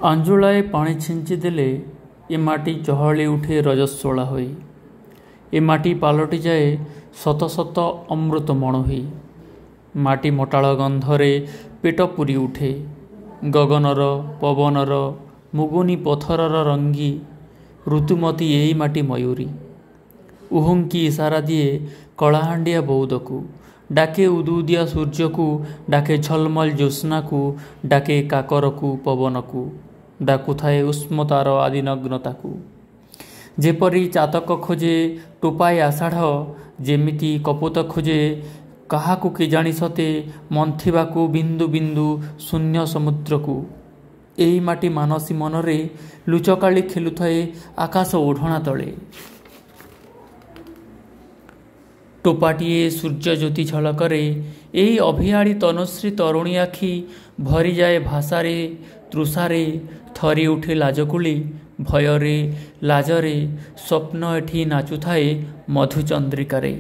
ଆଞ୍ଜୁଳାଏ ପାଣି ଛିଞ୍ଚିଦେଲେ ଏ ମାଟି ଚହଳି ଉଠେ ରଜସ୍ୱଳା ହୋଇ। ଏ ମାଟି ପାଲଟିଯାଏ ଶତ ଶତ ଅମୃତମଣ ହୋଇ। ମାଟି ମୋଟାଳ ଗନ୍ଧରେ ପେଟ ପୁରି ଉଠେ। ଗଗନର ପବନର ମୁଗୁନି ପଥରର ରଙ୍ଗୀ ଋତୁମତୀ ଏଇ ମାଟି ମୟୂରୀ। ଉହୁଙ୍କି ଇସାରା ଦିଏ କଳାହାଣ୍ଡିଆ ବଉଦକୁ, ଡାକେ ଉଦୁଉଦିଆ ସୂର୍ଯ୍ୟକୁ, ଡାକେ ଝଲମଲ ଜ୍ୟୋତ୍ସ୍ନାକୁ, ଡାକେ କାକରକୁ ପବନକୁ, ଡାକୁଥାଏ ଉଷ୍ମତାର ଆଦିନଗ୍ନତାକୁ। ଯେପରି ଚାତକ ଖୋଜେ ଟୋପାଏ ଆଷାଢ଼, ଯେମିତି କପୋତ ଖୋଜେ କାହାକୁ କେଜାଣି ସତେ ମନ୍ଥିବାକୁ ବିନ୍ଦୁ ବିନ୍ଦୁ ଶୂନ୍ୟ ସମୁଦ୍ରକୁ। ଏଇ ମାଟି ମାନସୀ ମନରେ ଲୁଚକାଳି ଖେଳୁଥାଏ ଆକାଶ ଓଢ଼ଣା ତଳେ। ଟୋପାଟିଏ ସୂର୍ଯ୍ୟଜ୍ୟୋତି ଝଲକରେ ଏଇ ଅଭିଆଡ଼ୀ ତନୁଶ୍ରୀ ତରୁଣୀ ଆଖି ଭରିଯାଏ ଭାଷାରେ ତୃଷାରେ, ଥରି ଉଠେ ଲାଜକୁଳି। ଭୟରେ ଲାଜରେ ସ୍ୱପ୍ନ ଏଠି ନାଚୁଥାଏ ମଧୁଚନ୍ଦ୍ରିକାରେ।